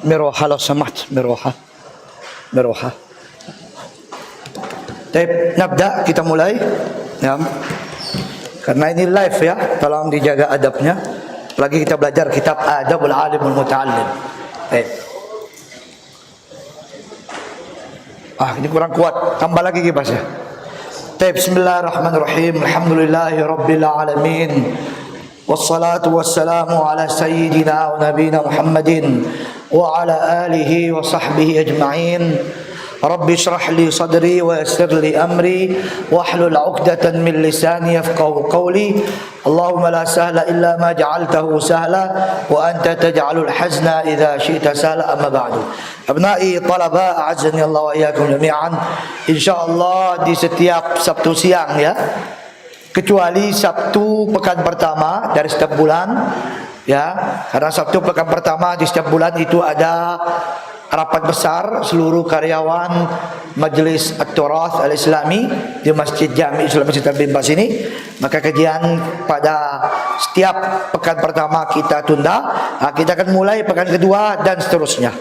مروحة لو سمحت، مروحة. Baik, nabda, kita mulai ya. Karena ini live ya, tolong dijaga adabnya. Lagi kita belajar kitab Adabul Alim wal Muta'allim. Baik. Ini kurang kuat, tambah lagi kipasnya. Baik, bismillahirrahmanirrahim. Alhamdulillahi rabbil alamin. Wassalatu wassalamu ala sayyidina wa nabiyina Muhammadin wa ala alihi wa sahbihi ajma'in. Rabbi syrah li sadri wa yassir li amri wahlul 'uqdatan min lisani yafqahu qawli. Allahumma la sahla illa ma ja'altahu sahla wa anta taj'alul hazna idza syi'ta sahla. Amma ba'du. Abnai talaba a'azzani Allah wa iyyakum jami'an. Insyaallah di setiap Sabtu siang ya, kecuali Sabtu pekan pertama dari setiap bulan ya, karena Sabtu pekan pertama di setiap bulan itu ada rapat besar seluruh karyawan Majelis At-Turath Al-Islami di Masjid Jami' Islam Masjid Al-Bimbas ini. Maka kajian pada setiap pekan pertama kita tunda. Kita akan mulai pekan kedua dan seterusnya.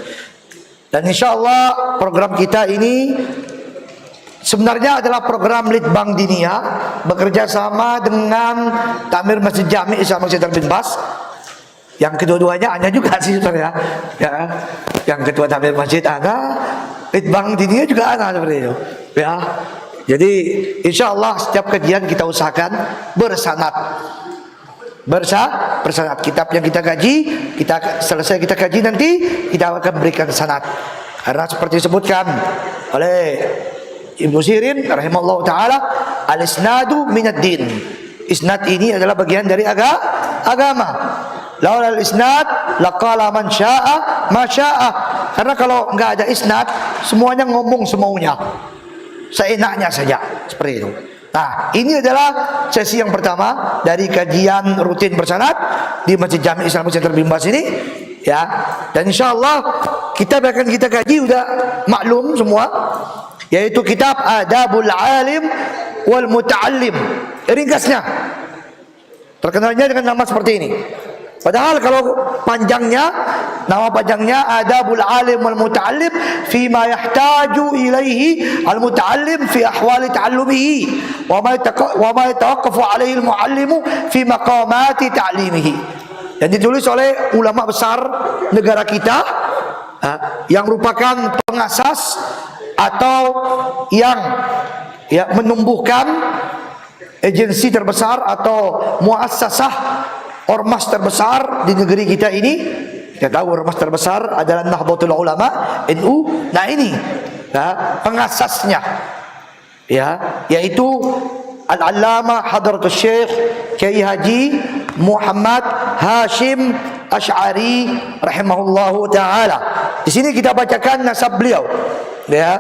Dan insyaAllah program kita ini sebenarnya adalah program Litbang Dinia bekerja sama dengan Takmir Masjid Jami' Islam Masjid Al-Bimbas. Yang kedua-duanya hanya juga sih saudara ya. Yang ketua takmir masjid ana, Litbang Dinia juga ana seperti itu ya. Jadi insyaallah setiap kajian kita usahakan bersanad. Bersanad kitab yang kita kaji, kita selesai kita kaji nanti kita akan berikan sanad. Karena seperti disebutkan oleh Ibnu Sirin rahimahullah taala, al-isnadu minad din. Isnad ini adalah bagian dari agama. Laulal isnad laqala man syaa ma syaa. Karena kalau enggak ada isnad, semuanya ngomong semaunya, seenaknya saja, seperti itu. Nah, ini adalah sesi yang pertama dari kajian rutin bersanad di Masjid Jami' Islam Masjid Al-Bimbas ini ya. Dan insyaallah kitab yang akan kita kaji sudah maklum semua, yaitu kitab Adabul Alim wal Muta'allim. Ringkasnya terkenalnya dengan nama seperti ini. Padahal kalau panjangnya, nama panjangnya Adabul Alim wal Muta'allim fima yahtaju ilaihi al muta'allim fi ahwali ta'allumihi wa ma yatawaqqafu alaihi al muallimu fi maqamati ta'limihi. Yang ditulis oleh ulama besar negara kita yang merupakan pengasas atau yang menumbuhkan agensi terbesar atau muassasah ormas terbesar di negeri kita ini. Kita tahu ormas terbesar adalah Nahdlatul Ulama NU. Nah ini pengasasnya ya, yaitu Al-Allamah Hadratus Syekh Kiai Haji Muhammad Hashim Asy'ari rahimahullahu taala. Di sini kita bacakan nasab beliau ya.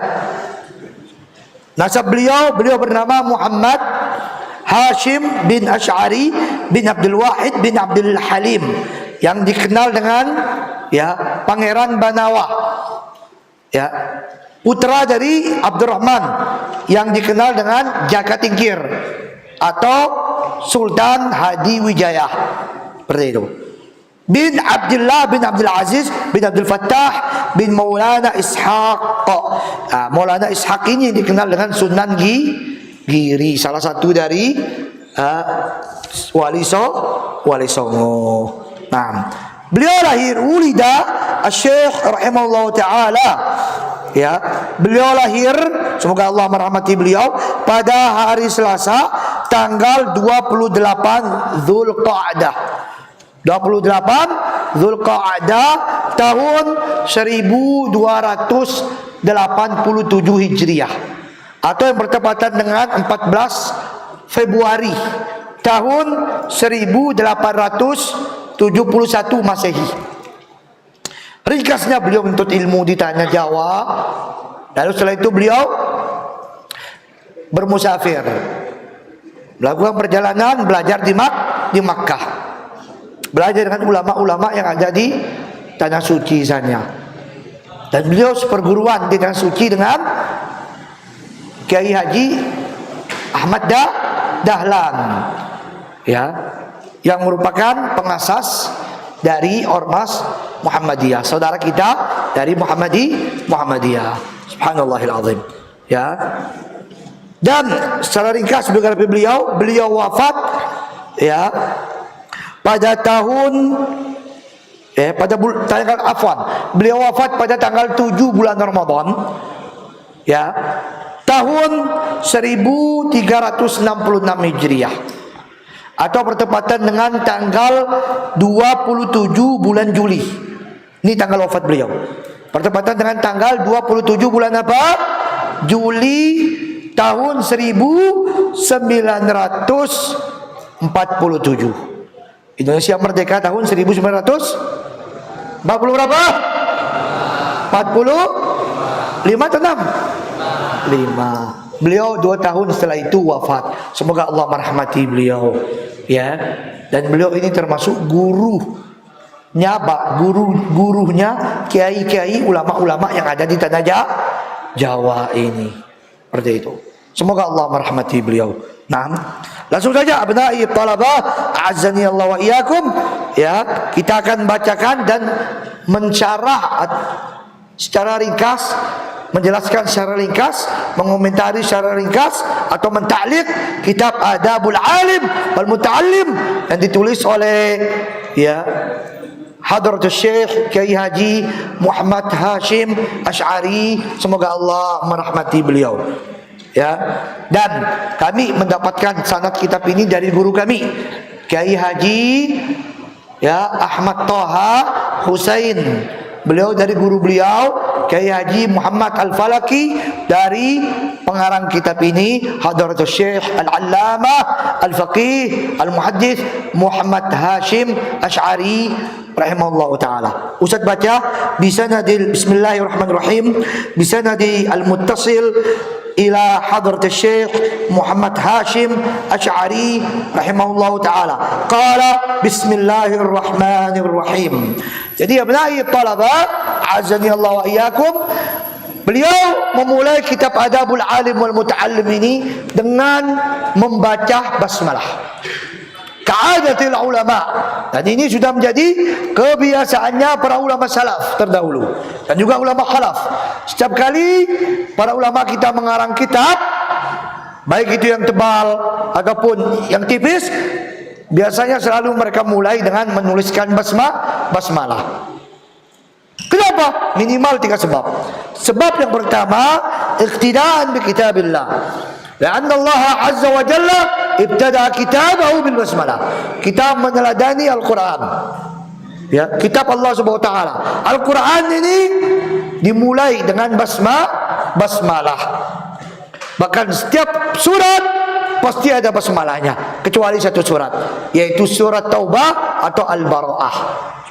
Nasab beliau bernama Muhammad Hashim bin Asy'ari bin Abdul Wahid bin Abdul Halim, yang dikenal dengan ya Pangeran Banawa ya, putra dari Abdurrahman yang dikenal dengan Jaka Tingkir atau Sultan Hadi Wijaya, seperti itu. Bin Abdullah bin Abdul Aziz bin Abdul Fattah bin Maulana Ishaq. Maulana Ishaq ini dikenal dengan Sunan Giri, salah satu dari Wali Songo. Nah, beliau lahir ulida Syekh rahimahullah taala ya. Beliau lahir, semoga Allah merahmati beliau, pada hari Selasa tanggal 28 Zulqa'dah. 28 Zulqa'dah tahun 1287 Hijriah, atau yang bertepatan dengan 14 Februari tahun 1871 Masehi. Ringkasnya beliau menuntut ilmu di tanah Jawa. Lalu setelah itu beliau bermusafir, melakukan perjalanan belajar di Makkah, belajar dengan ulama-ulama yang ada di tanah suci sana. Dan beliau seperguruan di tanah suci dengan Kiai Haji Ahmad Dahlan ya, yang merupakan pengasas dari ormas Muhammadiyah, saudara kita dari Muhammadiyah. Subhanallahil azim. Ya. Dan secara ringkas biografi beliau wafat ya pada tahun beliau wafat pada tanggal 7 bulan Ramadan ya tahun 1366 Hijriah atau bertepatan dengan tanggal 27 bulan Juli. Ini tanggal wafat beliau. Bertepatan dengan tanggal 27 bulan apa? Juli tahun 1947. Indonesia merdeka tahun 1940 berapa? 40? 5 atau 6? 5. Beliau 2 tahun setelah itu wafat. Semoga Allah merahmati beliau. Ya. Dan beliau ini termasuk gurunya kiai-kiai ulama-ulama yang ada di tanah Jawa ini. Seperti itu. Semoga Allah merahmati beliau. Nah, langsung saja abnai talabah azani Allah wa iyyakum ya, kita akan bacakan dan mensyarah secara ringkas, menjelaskan secara ringkas, mengomentari secara ringkas atau mentaklid kitab Adabul Alim wal Muta'allim yang ditulis oleh ya Hadratus Syekh Kiai Haji Muhammad Hashim Asy'ari. Semoga Allah merahmati beliau. Ya, dan kami mendapatkan sanad kitab ini dari guru kami Kiai Haji ya Ahmad Thaha Husain. Beliau dari guru beliau Kiai Haji Muhammad Al-Falaki, dari pengarang kitab ini Hadratus Syekh Al-Allamah Al-Faqih Al-Muhaddits Muhammad Hashim Asy'ari rahimahullah ta'ala. Ustaz baca bisanadil bismillahirrahmanirrahim bisanadi al-muttasil ila hadratus Syekh Muhammad Hashim Asy'ari rahimahullah ta'ala. Qala bismillahirrahmanirrahim. Jadi abnai talabah azani Allah wa iyyakum, beliau memulai kitab Adabul Alim wal Muta'allim ini dengan membaca basmalah. Ka'adatil ulama. Dan ini sudah menjadi kebiasaannya para ulama salaf terdahulu dan juga ulama khalaf. Setiap kali para ulama kita mengarang kitab, baik itu yang tebal ataupun yang tipis, biasanya selalu mereka mulai dengan menuliskan basmalah. Kenapa? Minimal 3 sebab. Sebab yang pertama, iqtidaan bi kitabillah. Karena Allah Azza wa Jalla ibtada kitabahu bil basmalah. Kita meneladani Al-Quran. Ya, kitab Allah Subhanahu wa taala. Al-Quran ini dimulai dengan basmalah. Bahkan setiap surat pasti ada basmalahnya, kecuali satu surat, yaitu surat Taubah atau Al-Bara'ah.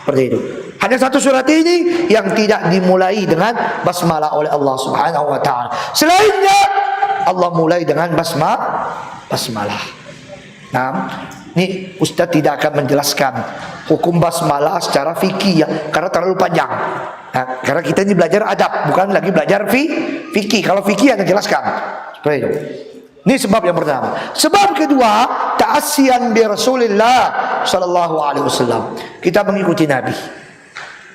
Seperti itu. Hanya satu surat ini yang tidak dimulai dengan basmalah oleh Allah Subhanahu wa taala. Selainnya Allah mulai dengan basmalah. Nah, ini Ustaz tidak akan menjelaskan hukum basmalah secara fikih ya, karena terlalu panjang. Nah, karena kita ini belajar adab, bukan lagi belajar fikih. Kalau fikih Anda jelaskan. Seperti itu. Ini sebab yang pertama. Sebab kedua, ta'assiyan bi Rasulillah sallallahu alaihi wasallam. Kita mengikuti Nabi.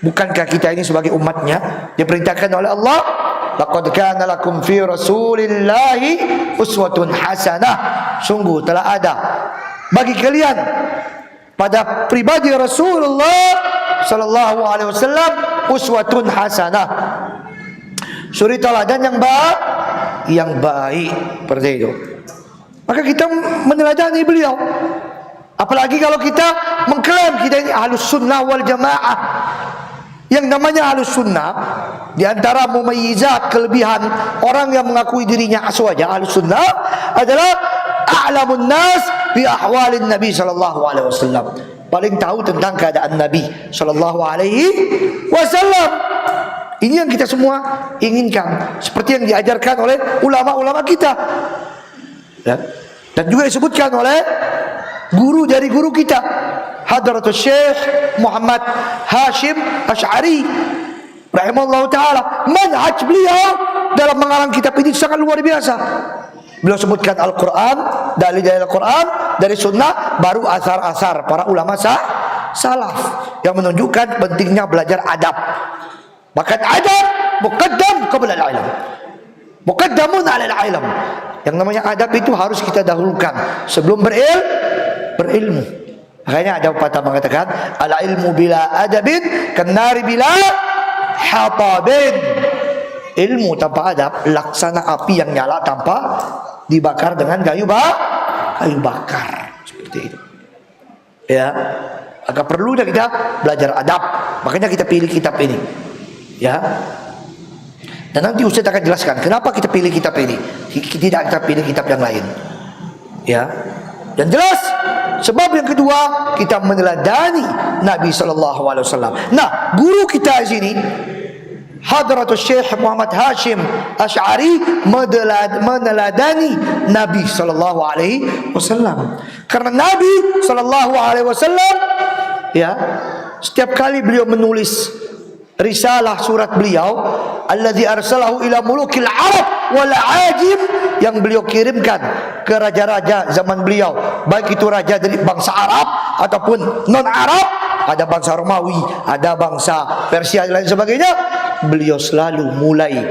Bukankah kita ini sebagai umatnya diperintahkan oleh Allah, laqad kana lakum fi Rasulillahi uswatun hasanah. Sungguh telah ada bagi kalian pada pribadi Rasulullah sallallahu alaihi wasallam uswatun hasanah. Suri teladan yang baik seperti itu. Maka kita meneladani beliau. Apalagi kalau kita mengklaim kita ini Ahlus Sunnah wal Jamaah. Yang namanya Ahlus Sunnah, di antara mumayyizat, kelebihan orang yang mengakui dirinya aswaja Ahlus Sunnah adalah a'lamun nas bi ahwalin Nabi sallallahu alaihi wasallam. Paling tahu tentang keadaan Nabi sallallahu alaihi wasallam. Ini yang kita semua inginkan, seperti yang diajarkan oleh ulama-ulama kita. Ya. Dan juga disebutkan oleh guru dari guru kita, Hadratus Syekh Muhammad Hashim Asy'ari rahimahullah ta'ala. Manhaj beliau dalam mengarang kitab ini sangat luar biasa. Beliau sebutkan Al-Quran, dalil dari Al-Quran, dari sunnah, baru asar-asar para ulama salaf. yang menunjukkan pentingnya belajar adab. Bahkan adab muqaddam qabla al-ilm. Muqaddamun 'ala al-ilm. Yang namanya adab itu harus kita dahulukan sebelum berilmu. Makanya ada pepatah mengatakan, al-ilmu bila adabin kanari bila hatabin. Ilmu tanpa adab laksana api yang nyala tanpa dibakar dengan kayu bakar. Seperti itu. Ya, agak perlu dah kita belajar adab. Makanya kita pilih kitab ini. Ya. Dan nanti Ustaz akan jelaskan kenapa kita pilih kitab ini. Tidak kita pilih kitab yang lain. Ya. Dan jelas sebab yang kedua, kita meneladani Nabi SAW. Nah, guru kita di sini Hadratus Syekh Muhammad Hashim Asy'ari meneladani Nabi SAW. Karena Nabi SAW, ya, setiap kali beliau menulis risalah surat beliau, alladzi arsalahu ila mulukil Arab wal ajim, yang beliau kirimkan ke raja-raja zaman beliau, baik itu raja dari bangsa Arab ataupun non Arab, ada bangsa Romawi, ada bangsa Persia dan lain sebagainya. Beliau selalu mulai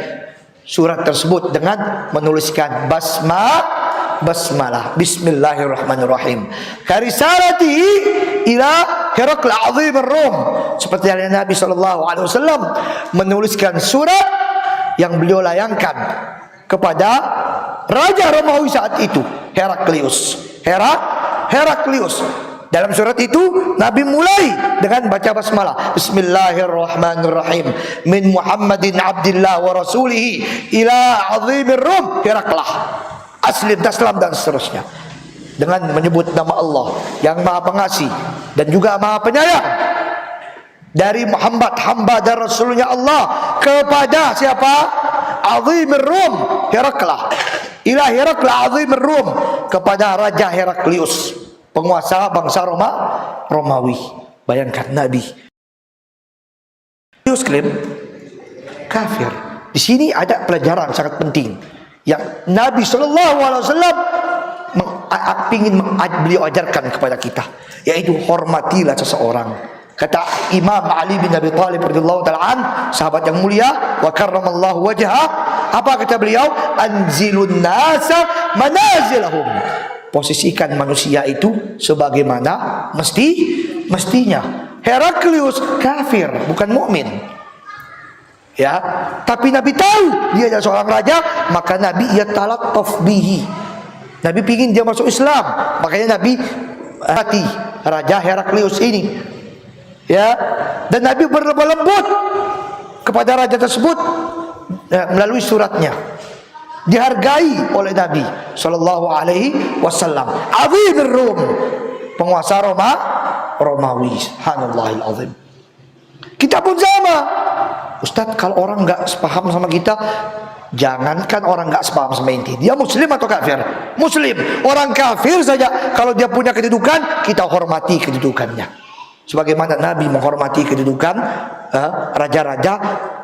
surat tersebut dengan menuliskan basmalah, bismillahirrahmanirrahim. Karisalati ila Herakl Azim Rum, seperti yang Nabi SAW menuliskan surat yang beliau layangkan kepada Raja Romawi saat itu, Heraklius. Dalam surat itu Nabi mulai dengan baca basmalah, bismillahirrahmanirrahim, min Muhammadin abdillah wa rasulihi ila azimir Rum Heraklah, aslim taslam, dan seterusnya, dengan menyebut nama Allah yang Maha Pengasih dan juga Maha Penyayang, dari Muhammad hamba dan rasulnya Allah kepada siapa? Azimir Rum Heraklah, ila Herakl Azimir Rum, kepada Raja Heraklius, penguasa bangsa Romawi. Bayangkan Nabi klaim kafir. Di sini ada pelajaran sangat penting yang Nabi SAW ingin beliau ajarkan kepada kita, yaitu hormatilah seseorang. Kata Imam Ali bin Abi Thalib radhiyallahu ta'ala an, sahabat yang mulia, wa karramallahu wajhah, apa kata beliau? Anzilun nasa manazilahum, posisikan manusia itu sebagaimana mestinya. Heraklius kafir, bukan mukmin. Ya, tapi Nabi tahu dia adalah seorang raja, maka Nabi yatalattaf bihi. Nabi ingin dia masuk Islam, makanya Nabi hati Raja Heraklius ini. Ya, dan Nabi berlemah lembut kepada raja tersebut melalui suratnya. Dihargai oleh Nabi sallallahu alaihi wasallam. Azimir Rum, penguasa Romawi. Subhanallahil azim. Kita pun sama. Ustaz, kalau orang enggak sepaham sama kita, jangankan orang enggak sepaham sama inti, dia muslim atau kafir? Muslim. Orang kafir saja kalau dia punya kedudukan, kita hormati kedudukannya. Sebagaimana Nabi menghormati kedudukan raja-raja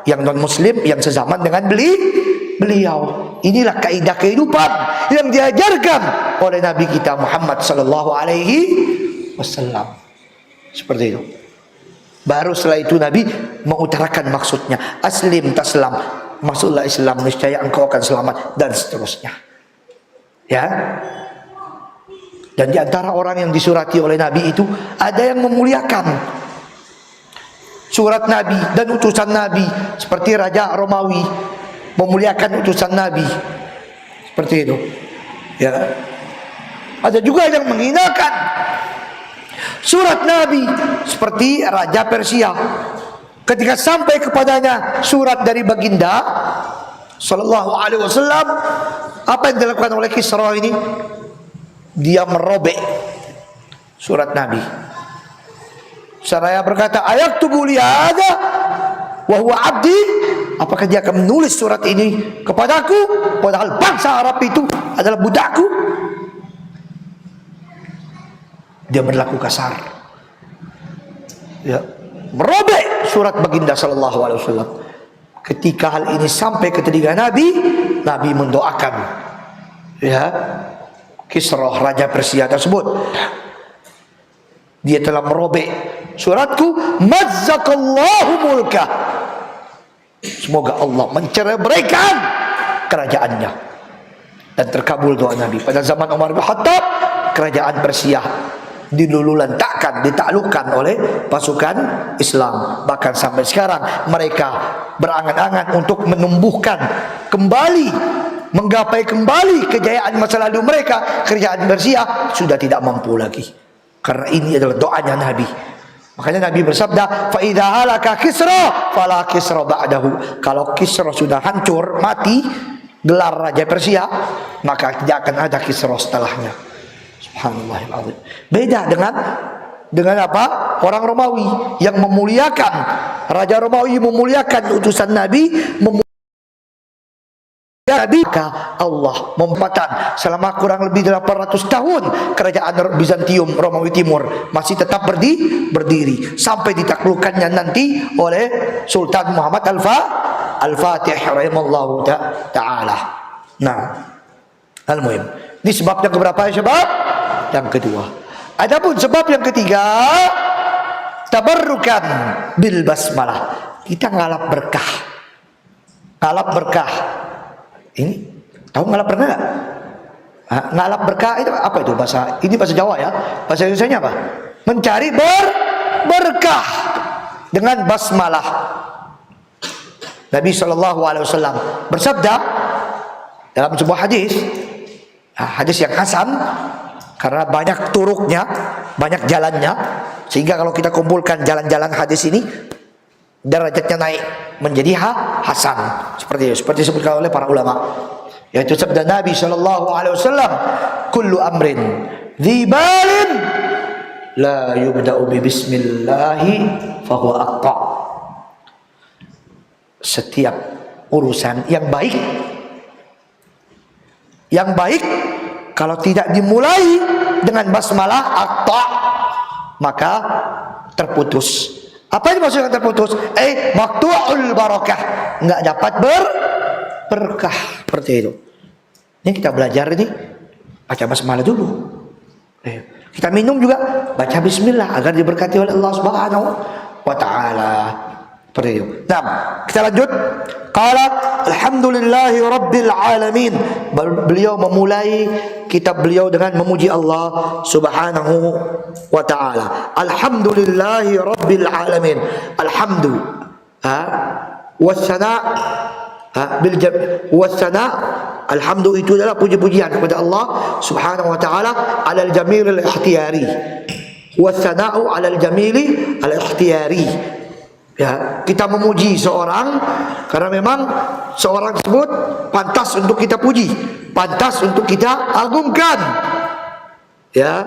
yang non muslim yang sezaman dengan beliau. Inilah kaidah kehidupan yang diajarkan oleh Nabi kita Muhammad sallallahu alaihi wasallam. Seperti itu. Baru setelah itu Nabi mengutarakan maksudnya, aslim taslam, masuklah Islam niscaya engkau akan selamat, dan seterusnya. Ya. Dan di antara orang yang disurati oleh Nabi itu ada yang memuliakan surat Nabi dan utusan Nabi, seperti Raja Romawi memuliakan utusan Nabi, seperti itu. Ya. Ada juga yang menghinakan surat Nabi, seperti Raja Persia. Ketika sampai kepadanya surat dari baginda sallallahu alaihi wasallam, apa yang dilakukan oleh Kisra ini? Dia merobek surat Nabi. Seraya berkata, ayaktubu li hadza wa huwa abdi, apakah dia akan menulis surat ini kepadaku padahal bangsa Arab itu adalah budakku? Dia berlaku kasar. Ya, merobek surat baginda sallallahu alaihi wasallam. Ketika hal ini sampai ke telinga Nabi, Nabi mendoakan ya Kisra, Raja Persia tersebut. Dia telah merobek suratku, mazzakallahu mulkah. Semoga Allah menceraikan kerajaannya. Dan terkabul doa Nabi. Pada zaman Umar bin Khattab, kerajaan Persia dilululantakkan, ditaklukkan oleh pasukan Islam. Bahkan sampai sekarang mereka berangan-angan untuk menumbuhkan kembali, menggapai kembali kejayaan masa lalu mereka. Kerajaan Persia sudah tidak mampu lagi, karena ini adalah doanya Nabi. Makanya Nabi bersabda, fa idza halaka Kisra fala Kisra ba'dahu. Kalau Kisra sudah hancur, mati, gelar raja Persia, maka tidak akan ada Kisra setelahnya. Subhanallahilazim. Beda dengan apa? Orang Romawi yang memuliakan, raja Romawi memuliakan utusan Nabi, maka Allah mempertahankan selama kurang lebih 800 tahun kerajaan Bizantium Romawi Timur masih tetap berdiri sampai ditaklukkannya nanti oleh Sultan Muhammad Al-Fatih rahimallahu ta'ala. Nah, al-muhim, ini sebab yang keberapa ya sebab? Yang kedua. Adapun sebab yang ketiga, tabarrukan bil basmalah. Kita ngalap berkah. Ngalap berkah. Ini tahu ngalap berkah enggak? Ngalap berkah itu apa itu bahasa? Ini bahasa Jawa ya. Bahasa Indonesianya apa? Mencari berkah dengan basmalah. Nabi SAW bersabda dalam sebuah hadis, hadis yang hasan karena banyak turuknya, banyak jalannya, sehingga kalau kita kumpulkan jalan-jalan hadis ini, derajatnya naik menjadi hasan. Seperti disebutkan oleh para ulama, yaitu sabda Nabi SAW, kullu amrin dzibalin la yubda'u bi bismillahi fahuwa aqta. Setiap urusan yang baik kalau tidak dimulai dengan basmalah, aqta, maka terputus. Apa yang maksudnya terputus? Maqtu'ul barakah, enggak dapat berkah. Seperti itu. Ini kita belajar ini, baca basmalah dulu. Kita minum juga baca bismillah agar diberkati oleh Allah Subhanahu wa taala. Seperti itu. Nah, kita lanjut. Qala alhamdulillahi rabbil alamin. Beliau memulai kitab beliau dengan memuji Allah Subhanahu wa taala. Alhamdulillahi rabbil alamin. Alhamdu wassana wassana. Alhamdu itu adalah puji-pujian kepada Allah Subhanahu wa taala alal jamil al ikhtiyari. Wassana'u alal jamili al ikhtiyari. Ya, kita memuji seorang karena memang seorang tersebut pantas untuk kita puji, pantas untuk kita agungkan. Ya,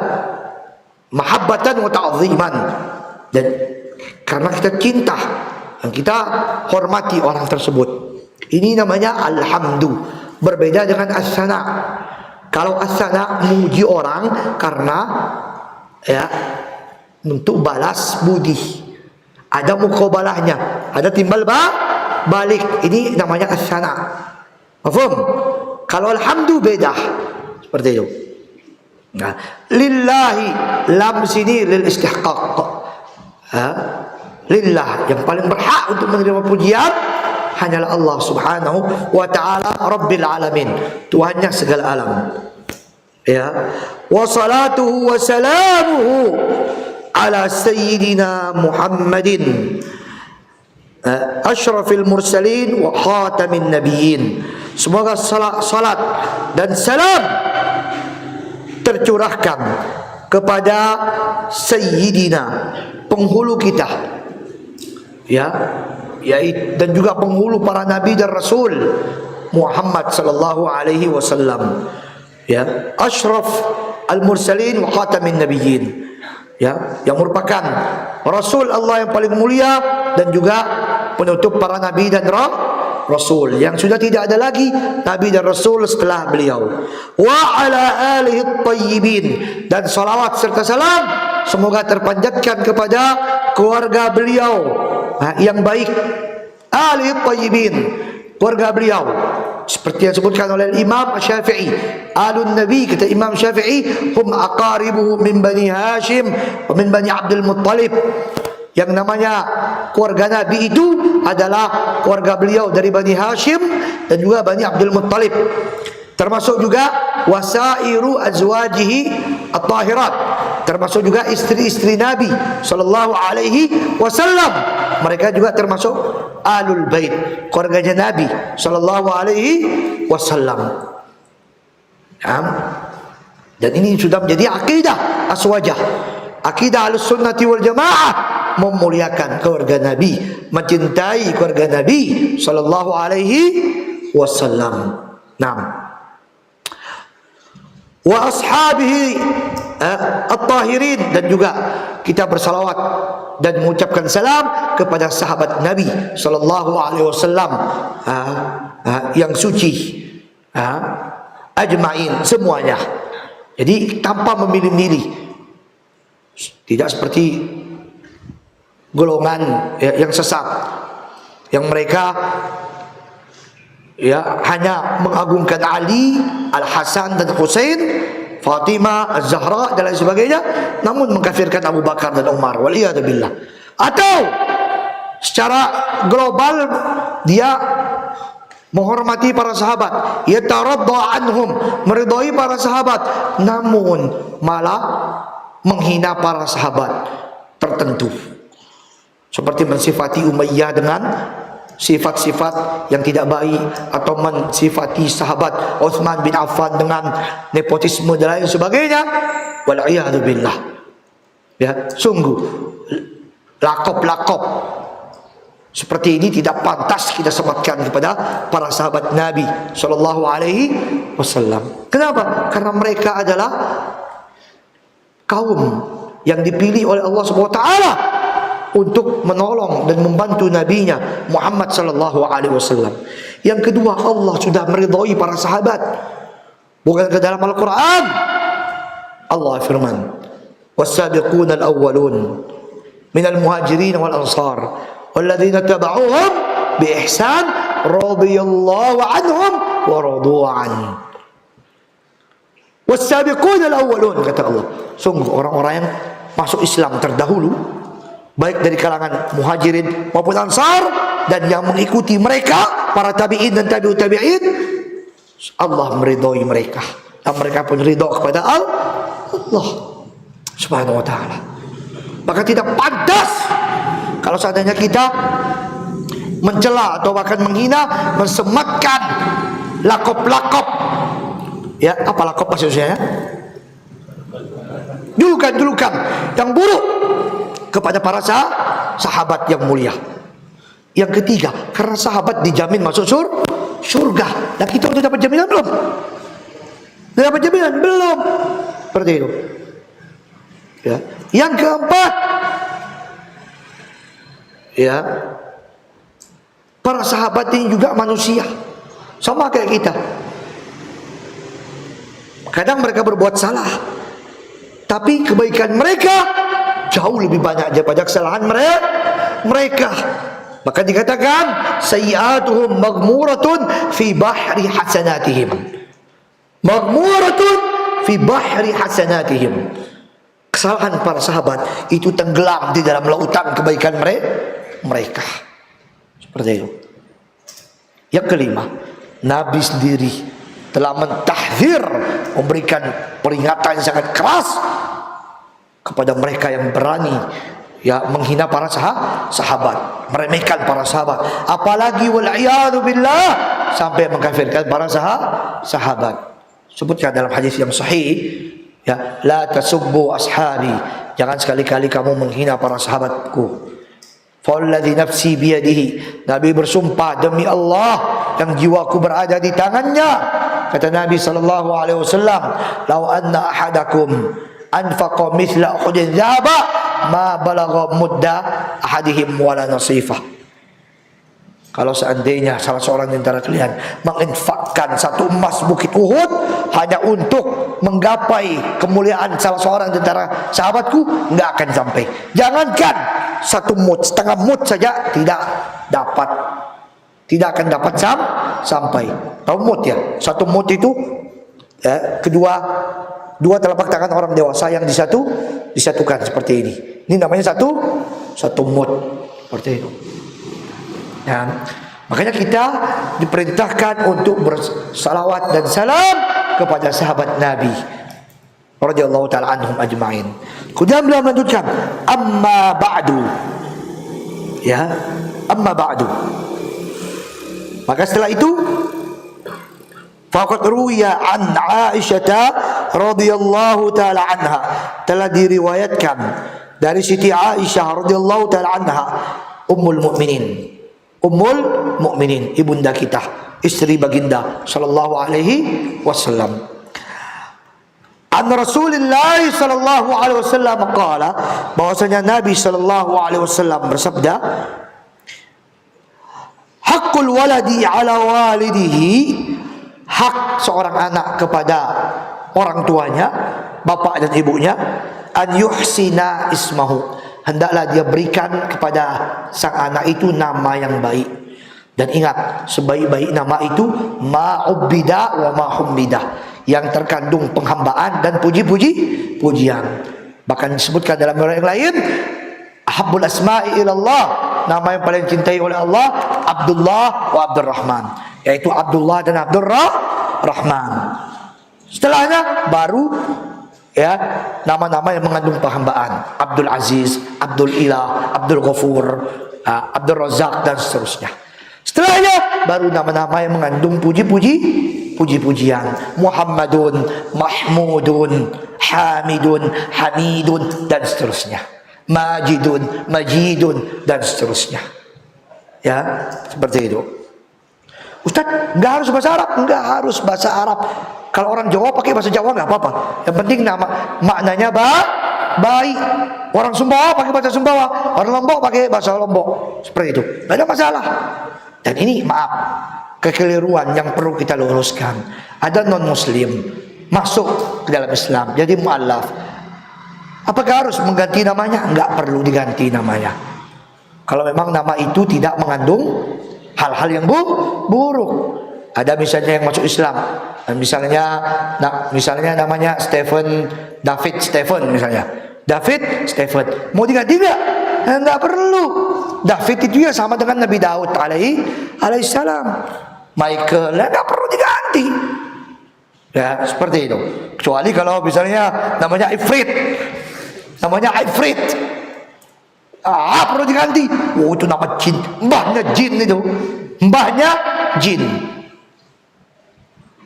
mahabbatan wa ta'ziman. Dan karena kita cinta dan kita hormati orang tersebut. Ini namanya alhamdu. Berbeda dengan as-sana. Kalau as-sana memuji orang karena ya untuk balas budi. Ada muqabalahnya, ada timbal balik. Ini namanya as-sana. Paham? Kalau alhamdu beda. Seperti itu. Nah, lillahi, lam sini lil istihqaq. Lillah, yang paling berhak untuk menerima pujian hanyalah Allah Subhanahu wa taala rabbil alamin, Tuhannya segala alam. Ya. Wa salatuhu wa salamuhu ala sayyidina Muhammadin asyrafil mursalin wa khatamin nabiyyin. Semoga salat dan salam tercurahkan kepada sayyidina, penghulu kita, ya, dan juga penghulu para nabi dan rasul Muhammad sallallahu alaihi wasallam, ya, asyraf al-mursalin wa khatamin nabiyyin, ya, yang merupakan Rasul Allah yang paling mulia dan juga penutup para nabi dan rasul, yang sudah tidak ada lagi nabi dan rasul setelah beliau. Wa ala alihi at-tayyibin, dan salawat serta salam semoga terpanjatkan kepada keluarga beliau yang baik, alihi at-tayyibin, keluarga beliau. Seperti yang disebutkan oleh Imam Syafi'i, alun Nabi, kata Imam Syafi'i, hum aqaribuhu min Bani Hashim wa min Bani Abdul Muttalib. Yang namanya keluarga Nabi itu adalah keluarga beliau dari Bani Hashim dan juga Bani Abdul Muttalib. Termasuk juga wasairu azwajihi at-tahirat, termasuk juga istri-istri Nabi sallallahu alaihi wasallam. Mereka juga termasuk alul bait, keluarga Nabi sallallahu alaihi wasallam. Dan ini sudah menjadi akidah aswajah, akidah Ahlussunnati wal Jamaah, memuliakan keluarga Nabi, mencintai keluarga Nabi sallallahu alaihi wasallam. Wa ashabihi at-tahirin, dan juga kita bersalawat dan mengucapkan salam kepada sahabat Nabi sallallahu alaihi wasallam yang suci, ajmain, semuanya. Jadi tanpa memilih-milih, tidak seperti golongan yang sesat, yang mereka hanya mengagungkan Ali, Al-Hasan dan Husain, Fatimah, Az-Zahra dan lain sebagainya, namun mengkafirkan Abu Bakar dan Umar, waliyadzubillah. Atau secara global dia menghormati para sahabat, yataradda anhum, meridai para sahabat, namun malah menghina para sahabat tertentu, seperti mensifati Umayyah dengan sifat-sifat yang tidak baik, atau mensifati sahabat Utsman bin Affan dengan nepotisme dan lain sebagainya, wal'iyadzubillah. Sungguh lakop-lakop seperti ini tidak pantas kita sematkan kepada para sahabat Nabi sallallahu alaihi wasallam. Kenapa? Karena mereka adalah kaum yang dipilih oleh Allah Subhanahu wa taala untuk menolong dan membantu nabinya Muhammad sallallahu alaihi wasallam. Yang kedua, Allah sudah meridhai para sahabat. Bukan ke dalam Al-Qur'an Allah firman, "Was-sabiquna al-awwalun minal muhajirin wal ansar walladzina tabauhum bi ihsan radhiyallahu anhum wa radu an." Was-sabiquna al-awwalun, kata Allah, sungguh orang-orang yang masuk Islam terdahulu, baik dari kalangan muhajirin maupun ansar, dan yang mengikuti mereka, para tabi'in dan tabi'ut tabi'in, Allah meridhai mereka, dan mereka pun ridha kepada Allah Subhanahu wa ta'ala. Maka tidak pantas kalau seandainya kita mencela atau bahkan menghina, mensematkan lakop-lakop, apa lakop maksudnya, julukan-julukan yang buruk kepada para sahabat yang mulia. Yang ketiga, karena sahabat dijamin masuk surga. Dan kita sudah dapat jaminan belum? Sudah dapat jaminan belum? Seperti itu. Yang keempat, para sahabat ini juga manusia, sama kayak kita. Kadang mereka berbuat salah, tapi kebaikan mereka jauh lebih banyak daripada kesalahan mereka. Maka dikatakan sayyi'atuhum maghmuratun fi bahri hasanatihim. Maghmuratun fi bahri hasanatihim. Kesalahan para sahabat itu tenggelam di dalam lautan kebaikan mereka. Seperti itu. Yang kelima, Nabi sendiri telah mentahdzir, memberikan peringatan yang sangat keras kepada mereka yang berani menghina para sahabat, meremehkan para sahabat, apalagi wal'iyadu billah sampai mengkafirkan para sahabat. Sebutkan dalam hadis yang sahih, la tasubbu ashabi, jangan sekali-kali kamu menghina para sahabatku. Falladzi nafsi biyadihi, Nabi bersumpah, demi Allah yang jiwaku berada di tangannya, kata Nabi sallallahu alaihi wasallam, lau anna ahadakum anfaqa mithla uhudin dhahaba ma balagha mudda ahadihim wala nasifah. Kalau seandainya salah seorang di antara kalian menginfakkan satu emas bukit Uhud hanya untuk menggapai kemuliaan salah seorang di antara sahabatku, enggak akan sampai. Jangankan satu mud, setengah mud saja tidak akan dapat sampai. Tahu mud ya? Satu mud itu dua telapak tangan orang dewasa yang disatukan seperti ini. Ini namanya satu satu mood seperti itu. Ya. Makanya kita diperintahkan untuk bersalawat dan salam kepada sahabat Nabi radhiyallahu taala anhum ajma'in. Kemudian beliau melanjutkan, amma ba'du. Ya, amma ba'du. Maka setelah itu, faqad ruwiya an Aisyah radhiyallahu taala anha, telah diriwayatkan dari Siti Aisyah radhiyallahu taala anha, ummul mukminin, ibunda kita, istri baginda sallallahu alaihi wasallam. An Rasulullah sallallahu alaihi wasallam qala, bahwasanya Nabi sallallahu alaihi wasallam bersabda, haqqul waladi ala walidihi, hak seorang anak kepada orang tuanya, bapak dan ibunya, an yuhsina ismahu, hendaklah dia berikan kepada sang anak itu nama yang baik. Dan ingat, sebaik-baik nama itu ma'ubbida wa ma'hummidah, yang terkandung penghambaan dan pujian. Bahkan disebutkan dalam ayat yang lain, ahabbul asma'i ilallah, nama yang paling cintai oleh Allah Abdullah wa Abdurrahman, yaitu Abdullah dan Abdurrahman. Setelahnya baru ya nama-nama yang mengandung penghambaan, Abdul Aziz, Abdul Ilah, Abdul Ghafur, Abdul Razak, dan seterusnya. Setelahnya baru nama-nama yang mengandung puji-pujian, Muhammadun, Mahmudun, Hamidun, Hamidun, dan seterusnya, Majidun, dan seterusnya. Ya, seperti itu. Ustaz, nggak harus bahasa Arab? Nggak harus bahasa Arab. Kalau orang Jawa pakai bahasa Jawa nggak apa-apa. Yang penting nama maknanya baik. Orang Sumbawa pakai bahasa Sumbawa, orang Lombok pakai bahasa Lombok. Seperti itu, nggak ada masalah. Dan ini maaf, kekeliruan yang perlu kita luruskan. Ada non-muslim masuk ke dalam Islam jadi mu'allaf, apakah harus mengganti namanya? Nggak perlu diganti namanya, kalau memang nama itu tidak mengandung hal-hal yang buruk. Ada misalnya yang masuk Islam, misalnya namanya David Stephen misalnya, David Stephen, mau diganti nggak? Nggak perlu. David itu ya sama dengan Nabi Daud alaihissalam. Michael, nggak perlu diganti. Ya, seperti itu. Kecuali kalau misalnya namanya Ifrit, perlu diganti. Oh, itu nama jin, mbahnya jin itu,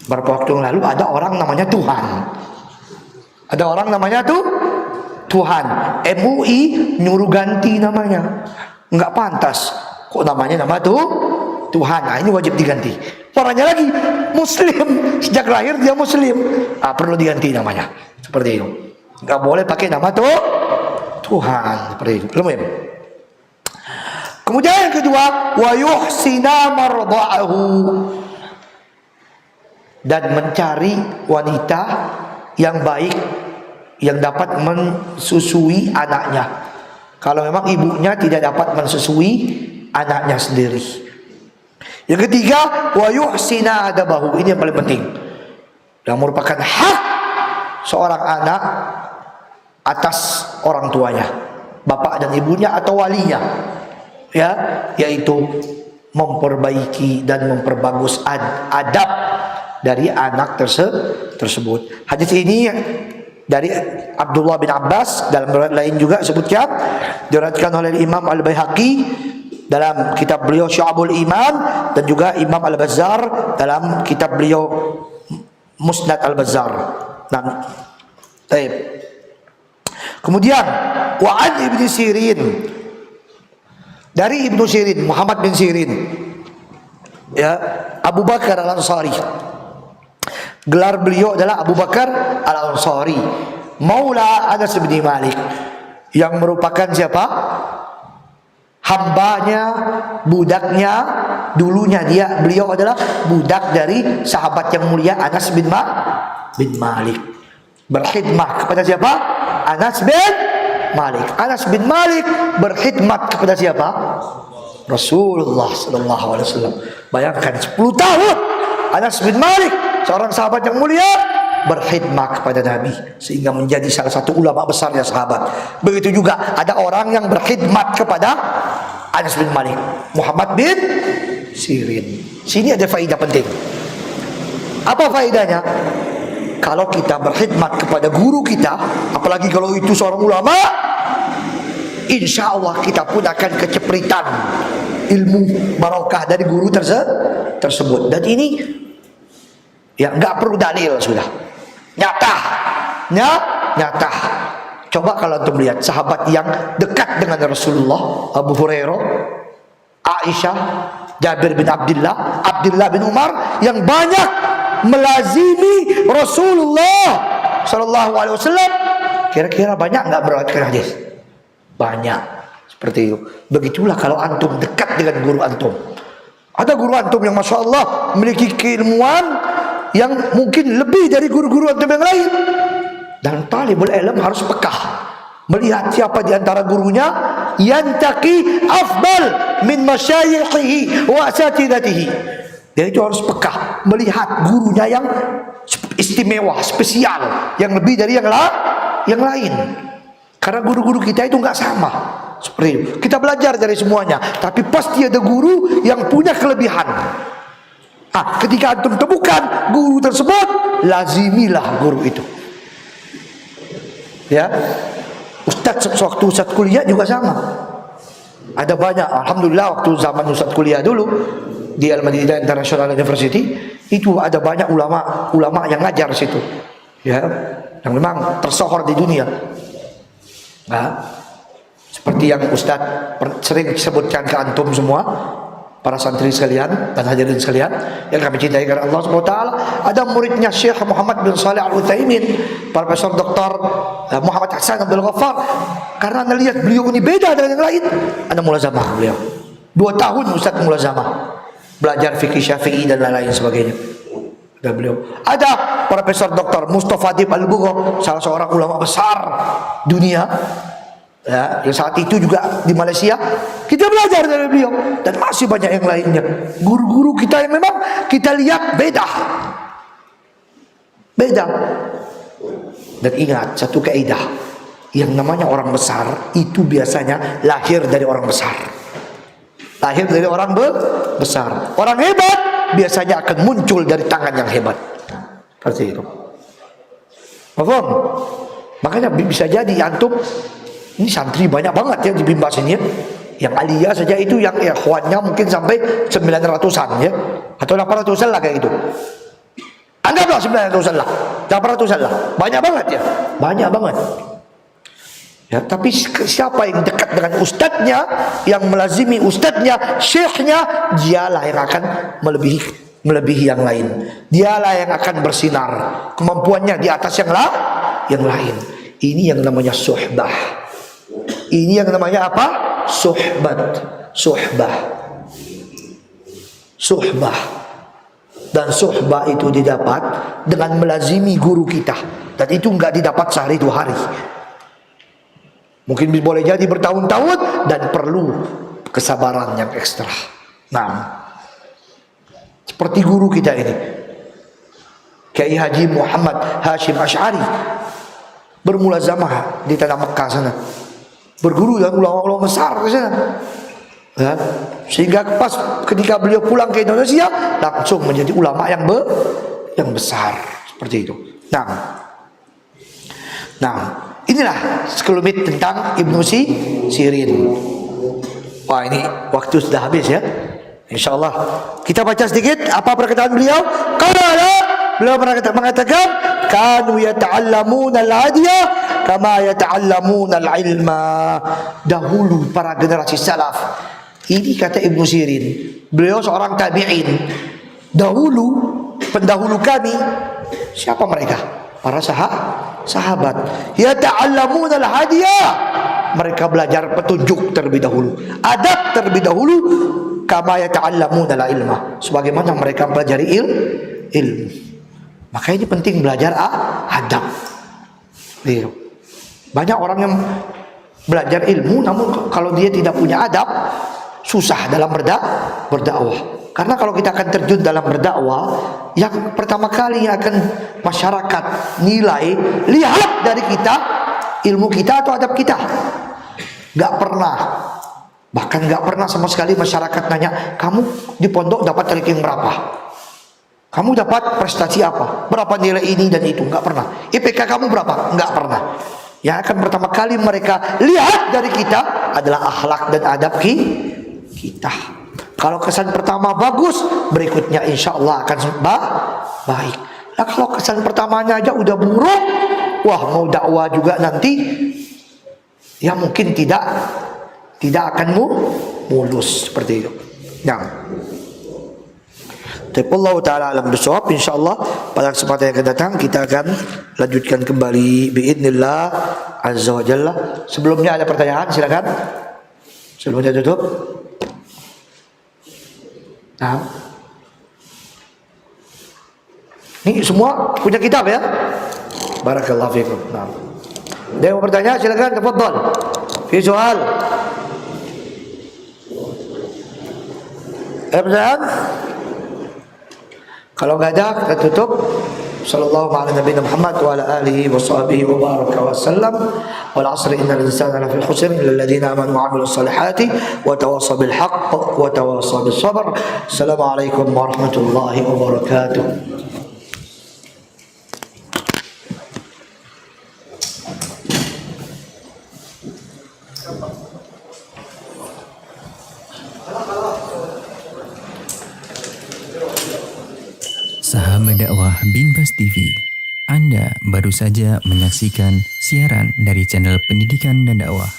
Beberapa waktu yang lalu ada orang namanya Tuhan. Tuhan. MUI nyuruh ganti namanya. Nggak pantas. Kok namanya nama Tuhan? Nah, ini wajib diganti. Orangnya lagi Muslim, sejak lahir dia Muslim. Perlu diganti namanya. Seperti itu. Nggak boleh pakai nama Tuhan. Seperti itu. Belum ya? Kemudian yang kedua, wa yuhsina marda'ahu, dan mencari wanita yang baik yang dapat mensusui anaknya. Kalau memang ibunya tidak dapat mensusui anaknya sendiri. Yang ketiga, wa yuhsina adabahu, ini yang paling penting, yang merupakan hak seorang anak atas orang tuanya, bapak dan ibunya atau walinya, ya, yaitu memperbaiki dan memperbagus adab dari anak tersebut. Hadis ini dari Abdullah bin Abbas, dalam riwayat lain juga sebutkan, diriwayatkan oleh Imam Al-Baihaqi dalam kitab beliau Syu'abul Iman, dan juga Imam Al-Bazzar dalam kitab beliau Musnad Al-Bazzar. Nah, baik. Kemudian wa'an Ibnu Sirin, dari Ibnu Sirin, Muhammad bin Sirin, ya, Abu Bakar Al-Ansari. Gelar beliau adalah Abu Bakar Al-Ansari, Maula Anas bin Malik, yang merupakan siapa? Hambanya, budaknya, dulunya beliau adalah budak dari sahabat yang mulia Anas bin Malik. Berkhidmat kepada siapa? Anas bin Malik. Anas bin Malik berkhidmat kepada siapa? Rasulullah sallallahu alaihi wasallam. Bayangkan 10 tahun Anas bin Malik, seorang sahabat yang mulia, berkhidmat kepada Nabi sehingga menjadi salah satu ulama besarnya sahabat. Begitu juga ada orang yang berkhidmat kepada Anas bin Malik, Muhammad bin Sirin. Sini ada faedah penting. Apa faedahnya? Kalau kita berkhidmat kepada guru kita, apalagi kalau itu seorang ulama, insya Allah kita pun akan kecepritan ilmu barokah dari guru tersebut. Dan ini ya nggak perlu dalil, sudah nyata. Coba kalau antum lihat sahabat yang dekat dengan Rasulullah, Abu Hurairah, Aisyah, Jabir bin Abdullah, Abdullah bin Umar, yang banyak melazimi Rasulullah Sallallahu Alaihi Wasallam. Kira-kira banyak nggak meriwayatkan hadis? Banyak. Seperti itu. Begitulah kalau antum dekat dengan guru antum. Ada guru antum yang masya Allah memiliki keilmuan yang mungkin lebih dari guru-guru antum yang lain. Dan talibul ilm harus pekah melihat siapa di antara gurunya yantaqi afdal min masyayikhihi wa asatidatihi. Dia itu harus pekah melihat gurunya yang istimewa, spesial, yang lebih dari yang lain. Karena guru-guru kita itu nggak sama. Seperti itu. Kita belajar dari semuanya, tapi pasti ada guru yang punya kelebihan. Ketika antum temukan guru tersebut, lazimilah guru itu. Ya, Ustadz kuliah juga sama. Ada banyak, alhamdulillah waktu zaman Ustadz kuliah dulu di Al-Madinah International University itu ada banyak ulama yang ngajar situ, ya, yang memang tersohor di dunia. Seperti yang Ustadz sering sebutkan ke antum semua, para santri sekalian dan hadirin sekalian yang kami cintai karena Allah SWT, ada muridnya Syekh Muhammad bin Shalih Al-Utsaimin, Profesor Dr. Muhammad Hasan Abdul Ghaffar. Karena melihat beliau ini beda dengan yang lain, ada mulazamah beliau 2 tahun Ustadz mulazamah, belajar fikih Syafi'i dan lain-lain sebagainya. Dan beliau ada Profesor Dr. Mustafa Dib Al-Bugho, salah seorang ulama besar dunia, ya, yang saat itu juga di Malaysia. Kita belajar dari beliau dan masih banyak yang lainnya. Guru-guru kita yang memang kita lihat beda. Dan ingat satu kaidah, yang namanya orang besar itu biasanya lahir dari orang besar. Lahir dari orang besar. Orang hebat biasanya akan muncul dari tangan yang hebat. Seperti itu. Paham? Makanya bisa jadi antum ini santri banyak banget ya di Bimbas ini ya. Yang aliyah saja itu yang ikhwannya mungkin sampai 900-an ya. Atau 800-an lah kayak gitu. Anggaplah 900-an lah, 800-an lah. Banyak banget ya. Banyak banget. Ya, tapi siapa yang dekat dengan ustadznya, yang melazimi ustadznya, syekhnya, dialah yang akan melebihi yang lain. Dialah yang akan bersinar. Kemampuannya di atas yang lain. Ini yang namanya suhbah. Ini yang namanya apa? Suhbah. Dan suhbah itu didapat dengan melazimi guru kita. Dan itu enggak didapat sehari 2 hari. Mungkin boleh jadi bertahun-tahun dan perlu kesabaran yang ekstra. Nah, seperti guru kita ini, Kiai Haji Muhammad Hashim Asy'ari, bermulazamah di tanah Mekah sana, berguru dengan ulama-ulama besar di sana. Ya, sehingga pas ketika beliau pulang ke Indonesia langsung menjadi ulama yang besar seperti itu. Nah, inilah sekelumit tentang Ibnu Sirin. Wah, ini waktu sudah habis ya. Insyaallah kita baca sedikit apa perkataan beliau. Beliau mengatakan, kanu yata'allamuna al-hadya kama yata'allamuna al-ilma. Dahulu para generasi salaf. Ini kata Ibnu Sirin. Beliau seorang tabi'in. Dahulu, pendahulu kami, siapa mereka? Para sahabat. Yata'allamuna al-hadya. Mereka belajar petunjuk terlebih dahulu, adab terlebih dahulu, kama yata'allamuna al-ilma, sebagaimana mereka pelajari ilmu. Maka ini penting belajar adab. Banyak orang yang belajar ilmu namun kalau dia tidak punya adab, susah dalam berdakwah. Karena kalau kita akan terjun dalam berdakwah, yang pertama kali yang akan masyarakat nilai, lihat dari kita, ilmu kita atau adab kita. Gak pernah, bahkan gak pernah sama sekali masyarakat nanya, kamu di pondok dapat ranking berapa? Kamu dapat prestasi apa? Berapa nilai ini dan itu? Gak pernah. IPK kamu berapa? Gak pernah. Yang akan pertama kali mereka lihat dari kita adalah akhlak dan adab kita. Kalau kesan pertama bagus, berikutnya insya Allah akan baik. Nah kalau kesan pertamanya aja udah buruk, wah mau dakwah juga nanti, ya mungkin tidak akan mulus seperti itu. Nah, Allah Ta'ala alam bisawab. InsyaAllah pada kesempatan yang akan datang kita akan lanjutkan kembali biidznillah azza wa jalla. Sebelumnya ada pertanyaan, silakan. Sebelumnya tutup. Nah, ini semua punya kitab ya. Barakallahu fikum. Nah, ada yang mau bertanya silakan, tafadhal. Fi soal. Ada pertanyaan? Kalau nggak ada, kita tutup. Sallallahu ala nabiyina Muhammad wa ala alihi wa sahbihi wa baraka wa sallam. Wal 'asri innal insana lafi khusr illa alladhina amanu wa 'amilus salihati wa tawassaw bil haqq wa tawassaw bis sabr. Assalamualaikum warahmatullahi wabarakatuh. Sahabat dakwah Binbas TV, Anda baru saja menyaksikan siaran dari channel pendidikan dan dakwah.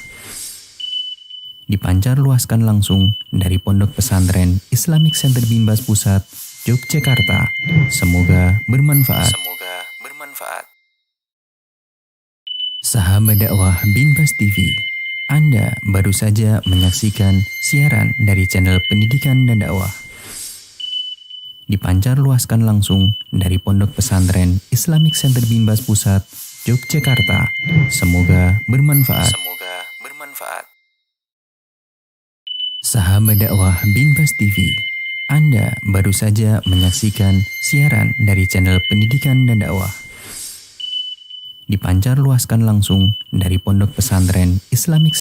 Dipancar luaskan langsung dari Pondok Pesantren Islamic Center Binbas Pusat, Yogyakarta. Semoga bermanfaat. Sahabat dakwah Binbas TV, Anda baru saja menyaksikan siaran dari channel pendidikan dan dakwah. Dipancar luaskan langsung dari Pondok Pesantren Islamic Center Binbas Pusat, Yogyakarta. Semoga bermanfaat. Sahabat dakwah Binbas TV, Anda baru saja menyaksikan siaran dari channel pendidikan dan dakwah. Dipancar luaskan langsung dari Pondok Pesantren Islamic